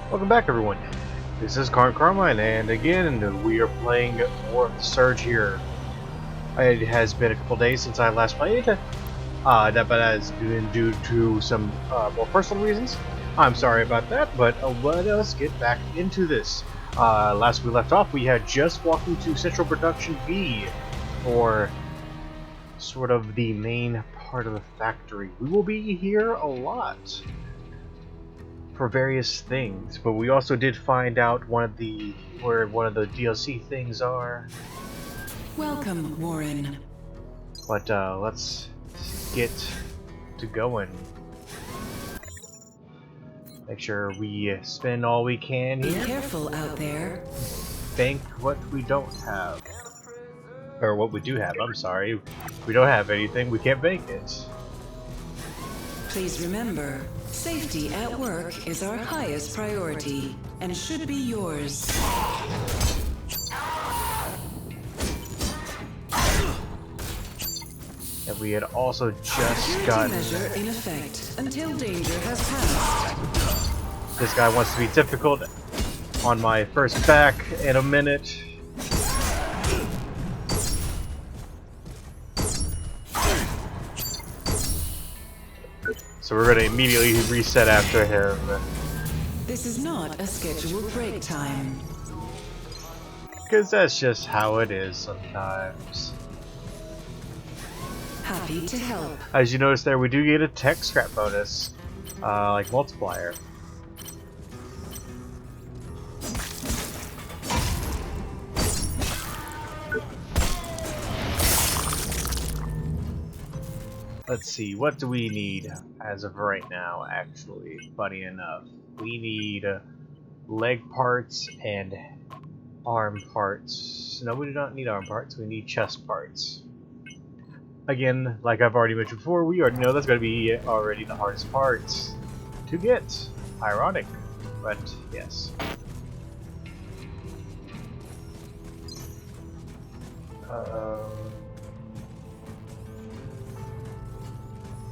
Welcome back, everyone. This is Carmine, and again, we are playing more of the Surge here. It has been a couple days since I last played, but that has been due to some more personal reasons. I'm sorry about that, but let us get back into this. Last we left off, we had just walked into Central Production B, or sort of the main part of the factory. We will be here a lot for various things, but we also did find out where one of the DLC things are. Welcome, Warren. But let's get to going. Make sure we spend all we can Be here. careful out there. Bank what we don't have. Or what we do have, I'm sorry. We don't have anything, we can't bank it. Please remember, safety at work is our highest priority and should be yours. And we had also just Security gotten... measure in effect until danger has passed. This guy wants to be difficult on my first back in a minute. So we're going to immediately reset after him. This is not a scheduled break time. Because that's just how it is sometimes. Happy to help. As you notice there, we do get a tech scrap bonus, like multiplier. Let's see, what do we need as of right now, actually, funny enough. We need leg parts and arm parts. No, we do not need arm parts, we need chest parts. Again, like I've already mentioned before, we already know that's going to be already the hardest parts to get. Ironic, but yes.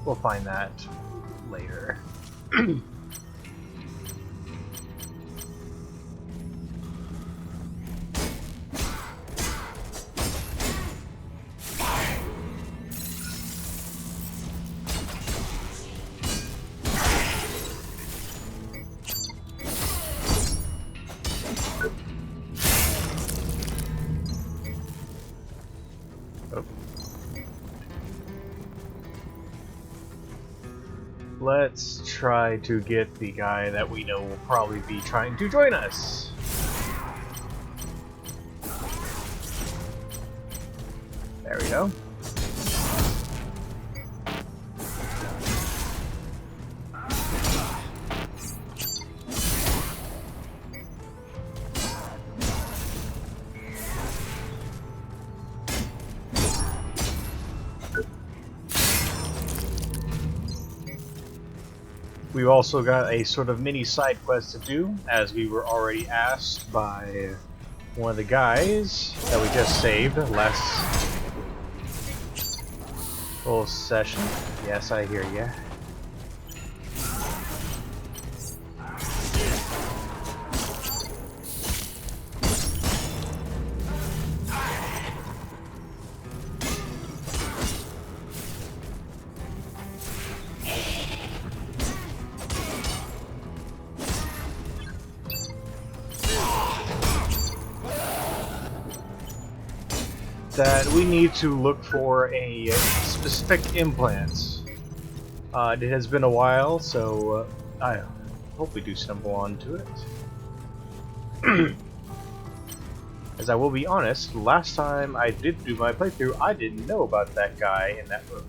We'll find that later. Let's try to get the guy that we know will probably be trying to join us. There we go. We've also got a sort of mini side quest to do, as we were already asked by one of the guys that we just saved last little session. Yes, I hear ya. That we need to look for a specific implant. It has been a while, so I hope we do stumble onto it. As I will be honest, last time I did do my playthrough, I didn't know about that guy in that room.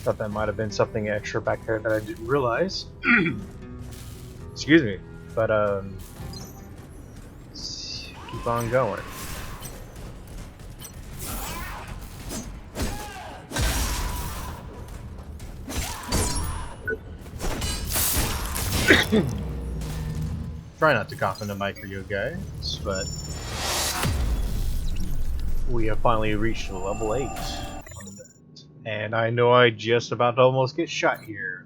Thought that might have been something extra back there that I didn't realize. Excuse me, but let's keep on going. Try not to cough in the mic for you guys, but we have finally reached level 8 on that. And I know I just about almost get shot here.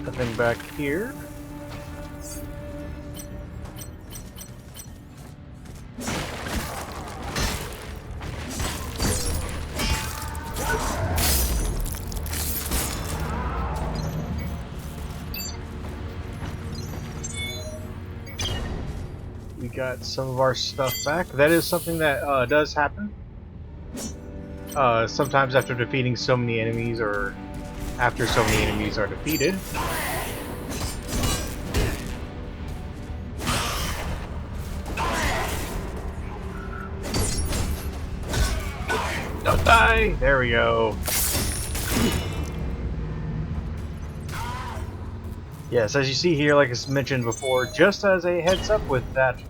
Nothing back here. We got some of our stuff back. That is something that does happen. Sometimes after defeating so many enemies, or after so many enemies are defeated. Don't die! There we go. Yes, as you see here, like I mentioned before, just as a heads up with that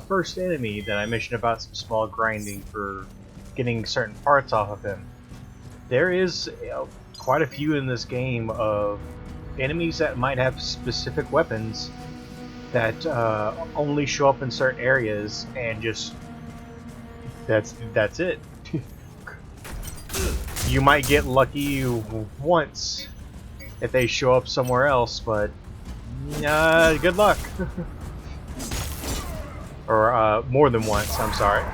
first enemy that I mentioned about some small grinding for getting certain parts off of him, there is quite a few in this game of enemies that might have specific weapons that only show up in certain areas, and just that's it. You might get lucky once if they show up somewhere else, but good luck. Or more than once, I'm sorry.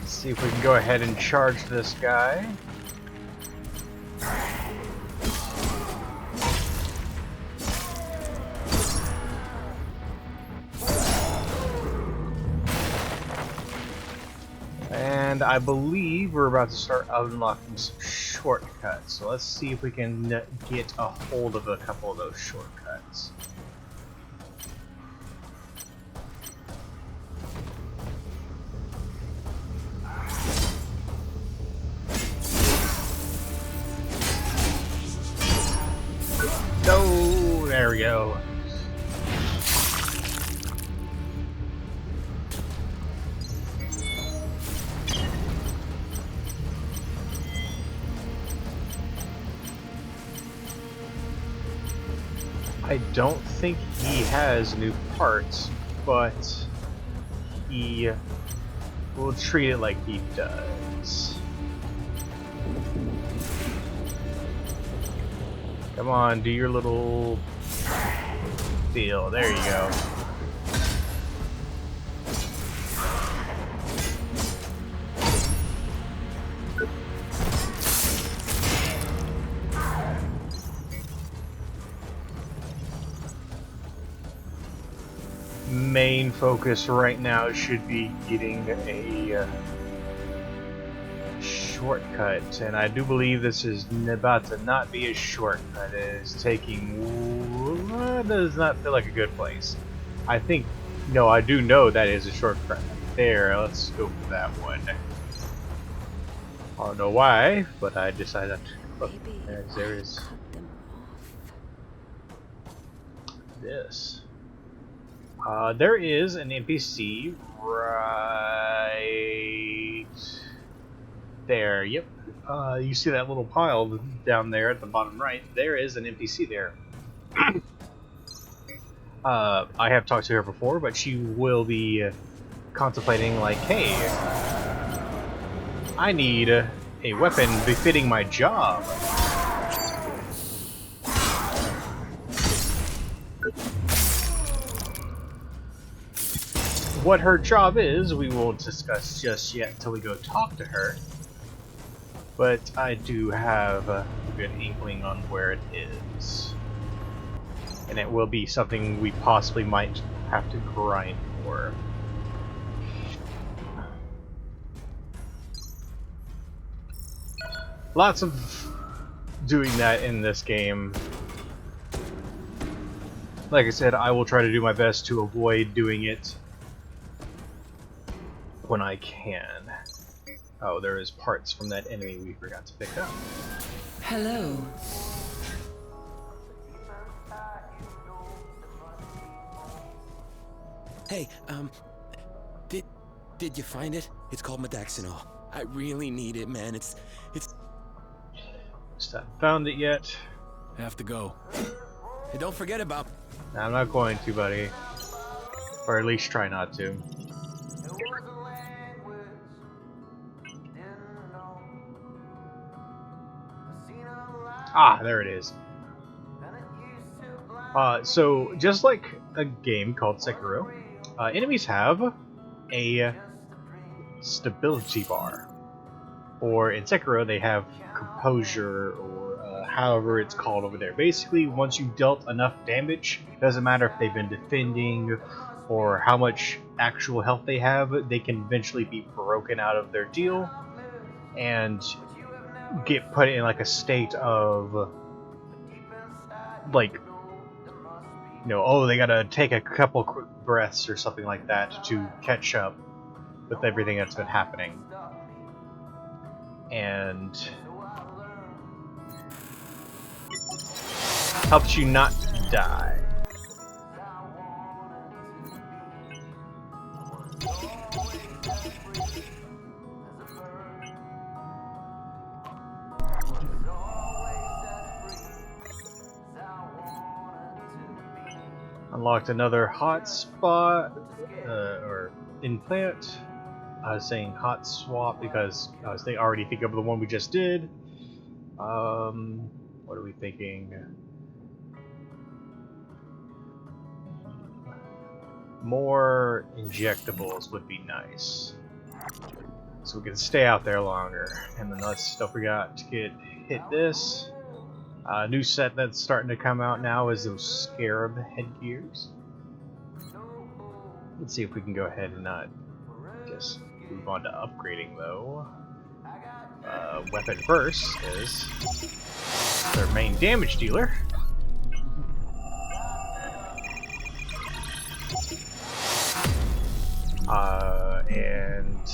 Let's see if we can go ahead and charge this guy. And I believe we're about to start unlocking some shortcuts. So let's see if we can get a hold of a couple of those shortcuts. No, there we go. I don't think he has new parts, but he will treat it like he does. Come on, do your little deal. There you go. Main focus right now should be getting a shortcut, and I do believe this is about to not be a shortcut. It is taking... does not feel like a good place. I think... no, I do know that is a shortcut. There, let's go for that one. I don't know why, but I decided to look, as there is this. There is an NPC right there. Yep. You see that little pile down there at the bottom right? There is an NPC there. I have talked to her before, but she will be contemplating like, hey, I need a weapon befitting my job. What her job is, we won't discuss just yet until we go talk to her. But I do have a good inkling on where it is. and it will be something we possibly might have to grind for. Lots of doing that in this game. Like I said, I will try to do my best to avoid doing it when I can. Oh, there is parts from that enemy we forgot to pick up. Hello. Hey, did you find it? It's called Modaxinol. I really need it, man. It's. Just haven't found it yet. Have to go. Hey, don't forget about. I'm not going to, buddy. Or at least try not to. Ah, there it is. So, just like a game called CREO, enemies have a stability bar. Or in CREO, they have composure, or however it's called over there. Basically, once you've dealt enough damage, doesn't matter if they've been defending or how much actual health they have, they can eventually be broken out of their deal and get put in like a state of like, you know, oh, they gotta take a couple quick breaths or something like that to catch up with everything that's been happening. And helps you not die. Unlocked another hot spot, or implant. I was saying hot swap because I was already thinking of the one we just did. What are we thinking? More injectables would be nice, so we can stay out there longer. And then don't forget to hit this. New set that's starting to come out now is those Scarab headgears. Let's see if we can go ahead and not just move on to upgrading though. Weapon first is their main damage dealer. And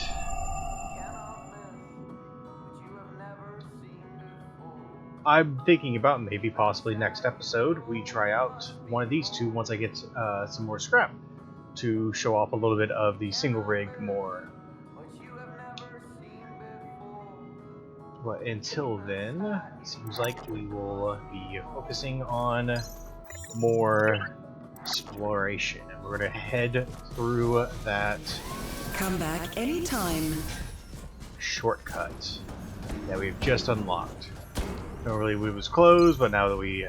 I'm thinking about maybe possibly next episode we try out one of these two once I get some more scrap to show off a little bit of the single rig more. But until then, it seems like we will be focusing on more exploration. And we're going to head through that Come back anytime. shortcut that we've just unlocked. Normally we was closed, but now that we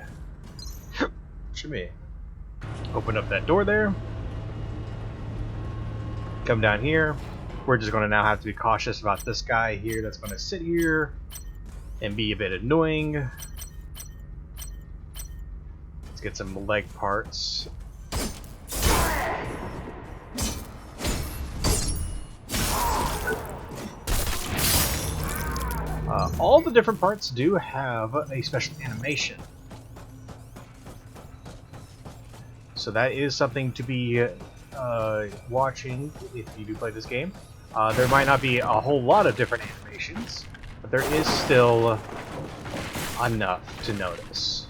open up that door there, come down here, we're just going to now have to be cautious about this guy here that's going to sit here and be a bit annoying. Let's get some leg parts. All the different parts do have a special animation, so that is something to be watching if you do play this game. There might not be a whole lot of different animations, but there is still enough to notice.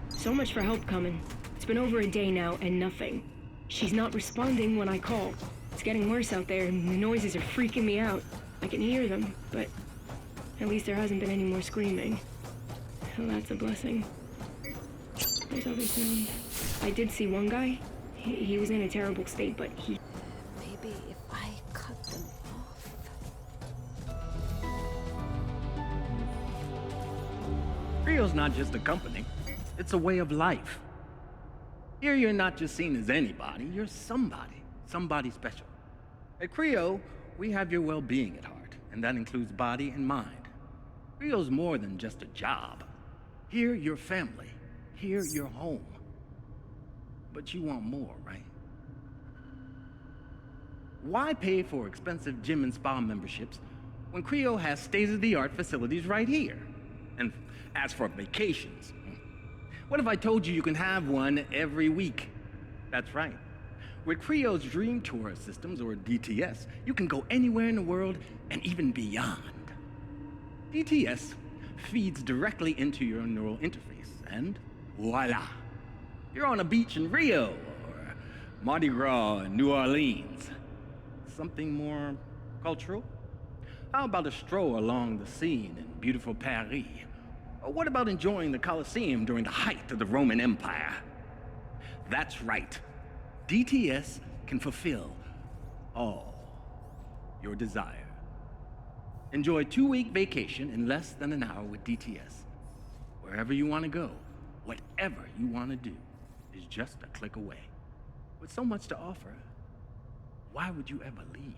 So much for help coming. It's been over a day now and nothing. She's not responding when I call. It's getting worse out there and the noises are freaking me out. I can hear them, but at least there hasn't been any more screaming. So that's a blessing. There's other sounds. I did see one guy. He was in a terrible state, but he... Maybe if I cut them off... CREO's not just a company, it's a way of life. Here you're not just seen as anybody, you're somebody special. At CREO, we have your well-being at heart, and that includes body and mind. CREO's more than just a job. Here, your family. Here, your home. But you want more, right? Why pay for expensive gym and spa memberships when CREO has state-of-the-art facilities right here? And as for vacations, what if I told you you can have one every week? That's right. With CREO's Dream Tour systems, or DTS, you can go anywhere in the world and even beyond. DTS feeds directly into your neural interface, and voila! You're on a beach in Rio, or Mardi Gras in New Orleans. Something more cultural? How about a stroll along the Seine in beautiful Paris? Or what about enjoying the Colosseum during the height of the Roman Empire? That's right. DTS can fulfill all your desire. Enjoy a 2-week vacation in less than an hour with DTS. Wherever you want to go, whatever you want to do, is just a click away. With so much to offer, why would you ever leave?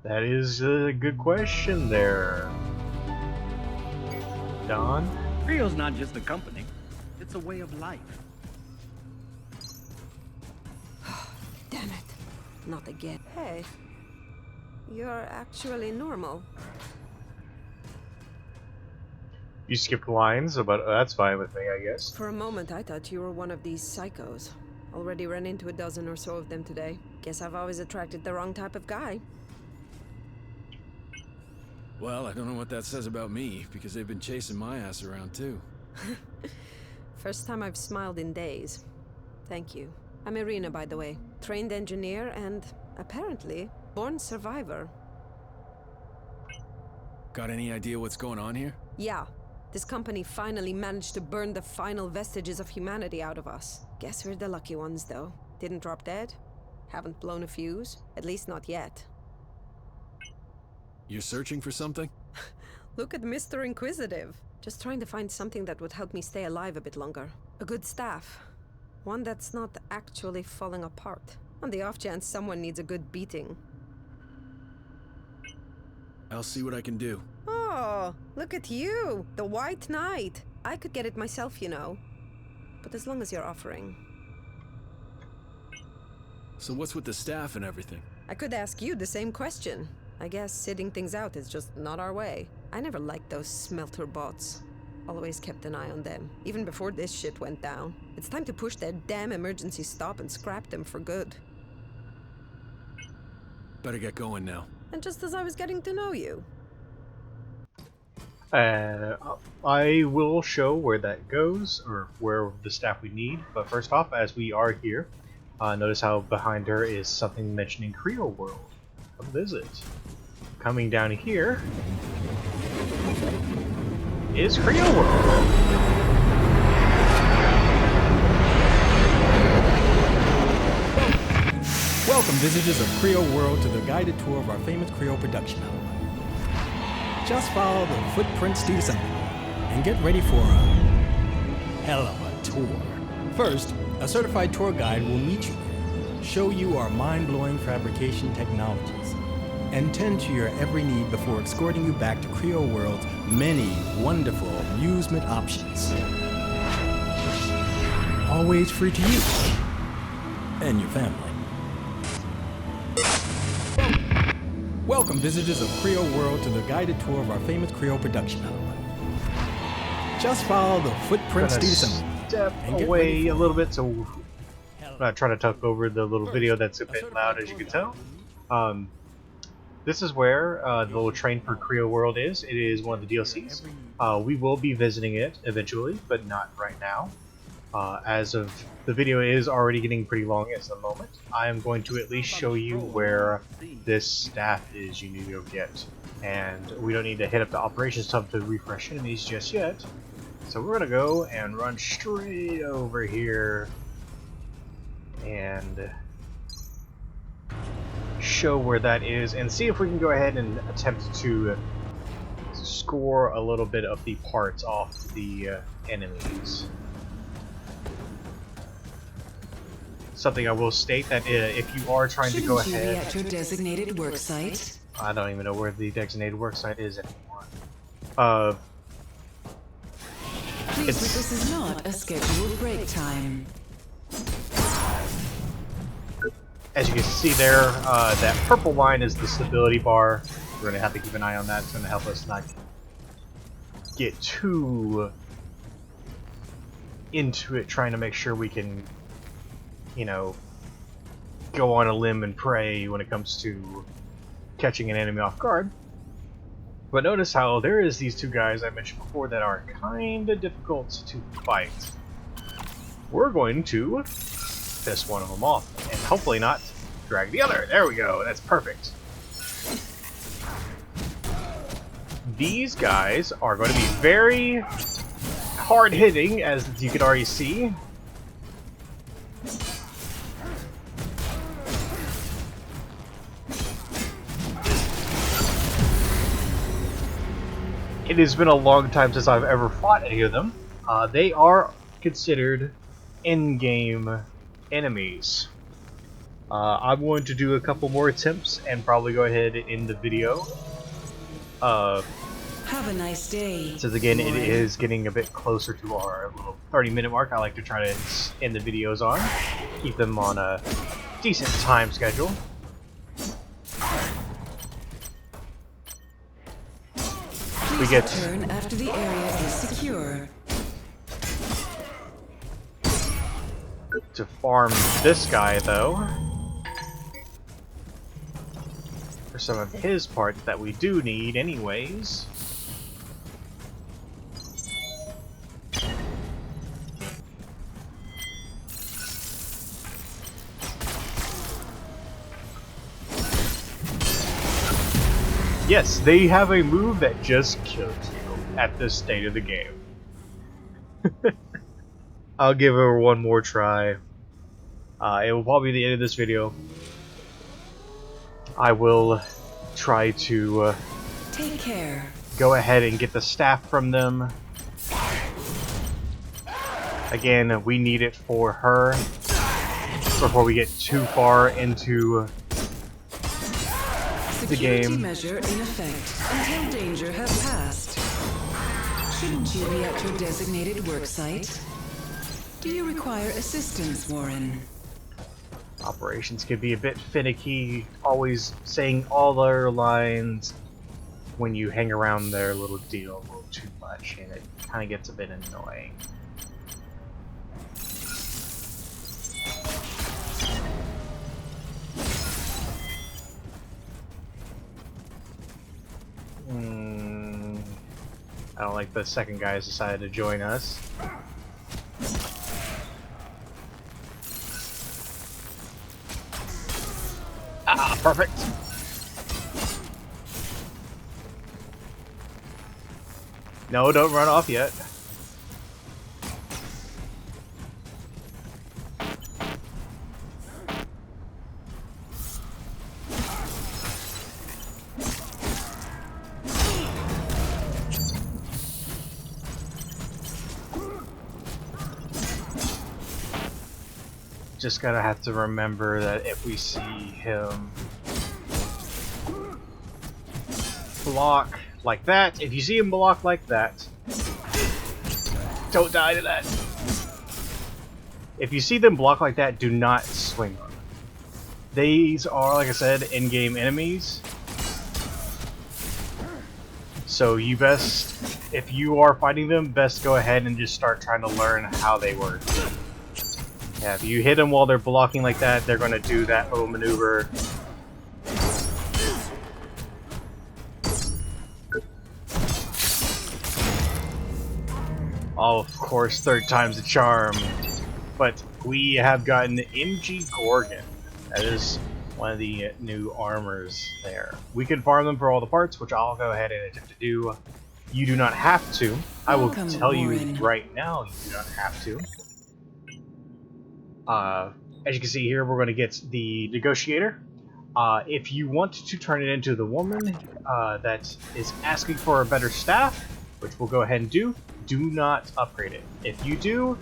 That is a good question there, Don. CREO's not just a company, it's a way of life. Damn it. Not again. Hey. You're actually normal. You skipped lines, but that's fine with me, I guess. For a moment, I thought you were one of these psychos. Already ran into a dozen or so of them today. Guess I've always attracted the wrong type of guy. Well, I don't know what that says about me, because they've been chasing my ass around too. First time I've smiled in days. Thank you. I'm Irina, by the way. Trained engineer and, apparently, born survivor. Got any idea what's going on here? Yeah. This company finally managed to burn the final vestiges of humanity out of us. Guess we're the lucky ones, though. Didn't drop dead. Haven't blown a fuse. At least not yet. You're searching for something? Look at Mr. Inquisitive. Just trying to find something that would help me stay alive a bit longer. A good staff. One that's not actually falling apart. On the off chance someone needs a good beating. I'll see what I can do. Oh, look at you! The White Knight! I could get it myself, you know. But as long as you're offering. So what's with the staff and everything? I could ask you the same question. I guess sitting things out is just not our way. I never liked those smelter bots. Always kept an eye on them, even before this shit went down. It's time to push their damn emergency stop and scrap them for good. Better get going now. And just as I was getting to know you. I will show where that goes, or where the staff we need. But first off, as we are here, notice how behind her is something mentioning CREO World. Come visit. Coming down here is CREO World. Welcome visitors of CREO World to the guided tour of our famous CREO production hall. Just follow the footprints to the assembly and get ready for a hell of a tour. First, a certified tour guide will meet you here, show you our mind-blowing fabrication technologies, and tend to your every need before escorting you back to CREO World's many wonderful amusement options. Always free to you and your family. Welcome visitors of CREO World to the guided tour of our famous CREO production hall. Just follow the footprints to the assembly. Step away a little bit, so I'm not trying to talk over the little video that's a bit loud, as you can tell. This is where the little train for CREO World is. It is one of the DLCs. We will be visiting it eventually, but not right now. As of the video is already getting pretty long at the moment, I am going to at least show you where this staff is you need to go get. And we don't need to hit up the operations hub to refresh enemies just yet. So we're gonna go and run straight over here and show where that is and see if we can go ahead and attempt to score a little bit of the parts off the enemies. Something I will state that if you are trying to go Shouldn't you be ahead, at your designated work site? I don't even know where the designated work site is anymore. Please, this is not a scheduled break time. As you can see there, that purple line is the stability bar. We're going to have to keep an eye on that. It's going to help us not get too into it, trying to make sure we can, you know, go on a limb and pray when it comes to catching an enemy off guard. But notice how there is these two guys I mentioned before that are kind of difficult to fight. We're going to piss one of them off, and hopefully not drag the other. There we go, that's perfect. These guys are going to be very hard-hitting, as you can already see. It has been a long time since I've ever fought any of them. They are considered in-game enemies. I'm going to do a couple more attempts and probably go ahead and end the video. Have a nice day. Since again, it is getting a bit closer to our little 30-minute mark, I like to try to end the videos on. Keep them on a decent time schedule. We get Return after the area is secure. to farm this guy though for some of his parts that we do need anyways. Yes, they have a move that just kills you at this state of the game. I'll give her one more try. It will probably be the end of this video. I will try to Take care. go ahead and get the staff from them. Again, we need it for her before we get too far into the Security game. measure in effect until danger has passed. Shouldn't you be at your designated work site? Do you require assistance, Warren? Operations can be a bit finicky, always saying all their lines when you hang around their little deal a little too much, and it kind of gets a bit annoying. I don't like the second guy has decided to join us. Ah, perfect. No, don't run off yet. Just gotta have to remember that if we see him block like that, if you see him block like that, don't die to that. If you see them block like that, do not swing on them. These are, like I said, in-game enemies. So you best, if you are fighting them, best go ahead and just start trying to learn how they work. Yeah, if you hit them while they're blocking like that, they're going to do that little maneuver. Oh, of course, third time's the charm. But we have gotten MG Gorgon. That is one of the new armors there. We can farm them for all the parts, which I'll go ahead and attempt to do. You do not have to. I will tell you right now, you do not have to. As you can see here, we're going to get the Negotiator. If you want to turn it into the woman that is asking for a better staff, which we'll go ahead and do not upgrade it. If you do,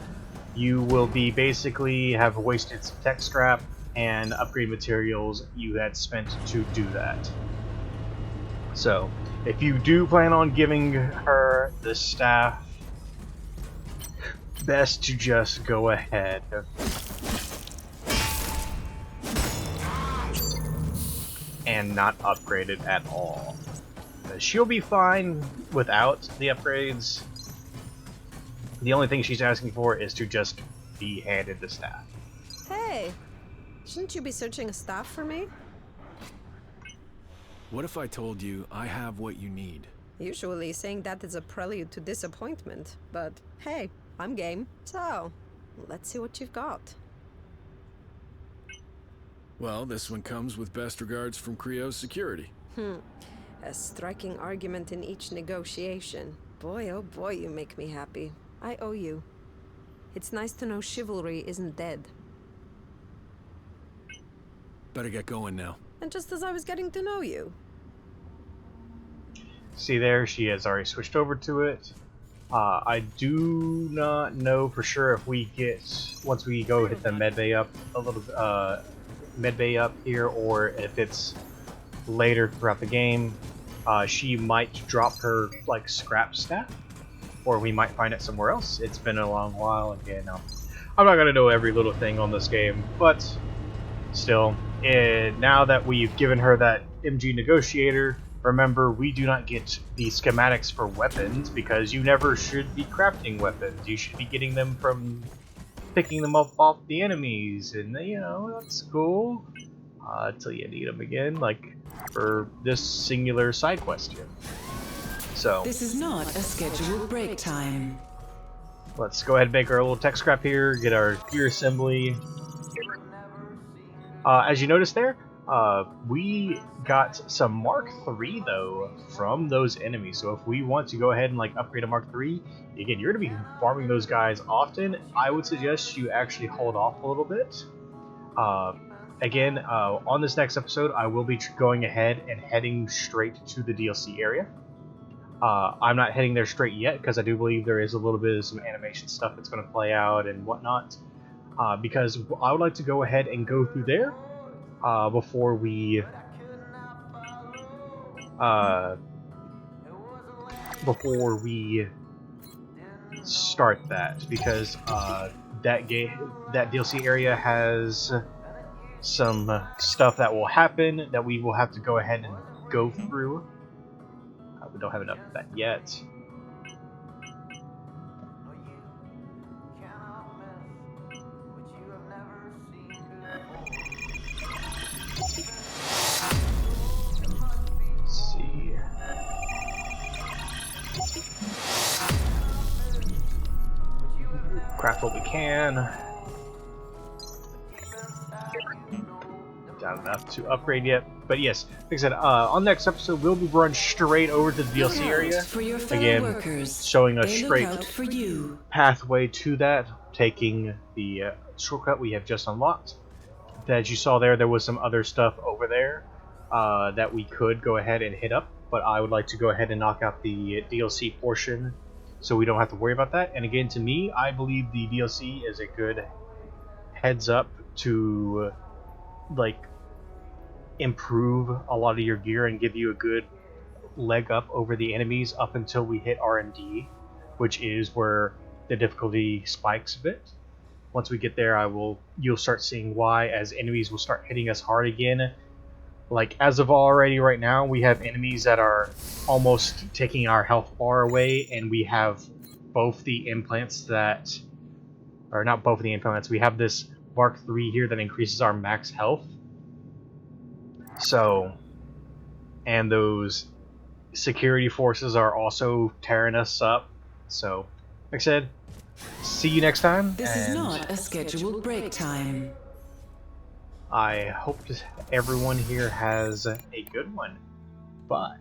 you will be basically have wasted some tech scrap and upgrade materials you had spent to do that. So, if you do plan on giving her the staff, best to just go ahead and not upgrade it at all. She'll be fine without the upgrades. The only thing she's asking for is to just be handed the staff. Hey, shouldn't you be searching a staff for me? What if I told you I have what you need? Usually saying that is a prelude to disappointment, but hey, I'm game. So, let's see what you've got. Well, this one comes with best regards from CREO Security. A striking argument in each negotiation. Boy, oh boy, you make me happy. I owe you. It's nice to know chivalry isn't dead. Better get going now. And just as I was getting to know you. See there, she has already switched over to it. I do not know for sure if we get, once we go hit the medbay up a little, medbay up here, or if it's later throughout the game. She might drop her like scrap staff, or we might find it somewhere else. It's been a long while. Again, I'm not gonna know every little thing on this game, but still, now that we've given her that MG negotiator, remember we do not get the schematics for weapons because you never should be crafting weapons. You should be getting them from picking them up off the enemies, and you know, that's cool until you need them again, like for this singular side quest here. So This is not a scheduled break time. let's go ahead and make our little tech scrap here, get our gear assembly. As you notice there, we got some Mark III though from those enemies. So if we want to go ahead and like upgrade a Mark III, again, you're going to be farming those guys often. I would suggest you actually hold off a little bit. Again, on this next episode, I will be going ahead and heading straight to the DLC area. I'm not heading there straight yet because I do believe there is a little bit of some animation stuff that's going to play out and whatnot. Because I would like to go ahead and go through there before we start that, because that DLC area has some stuff that will happen that we will have to go ahead and go through. We don't have enough of that yet. Let's see. Craft what we can. Not enough to upgrade yet, but yes, like I said, on next episode we'll be run straight over to the DLC area For your fellow again, workers. showing us They look straight out for you. pathway to that, taking the shortcut we have just unlocked. As you saw there was some other stuff over there that we could go ahead and hit up, but I would like to go ahead and knock out the DLC portion so we don't have to worry about that. And again, to me, I believe the DLC is a good heads up to like improve a lot of your gear and give you a good leg up over the enemies up until we hit R&D, which is where the difficulty spikes a bit. Once we get there, you'll start seeing why, as enemies will start hitting us hard again. Like as of already right now, we have enemies that are almost taking our health bar away, and we have both the implants that, or not both of the implants, we have this Mark III here that increases our max health. So, and those security forces are also tearing us up. So, like I said, see you next time. This is not a scheduled break time. I hope everyone here has a good one. Bye.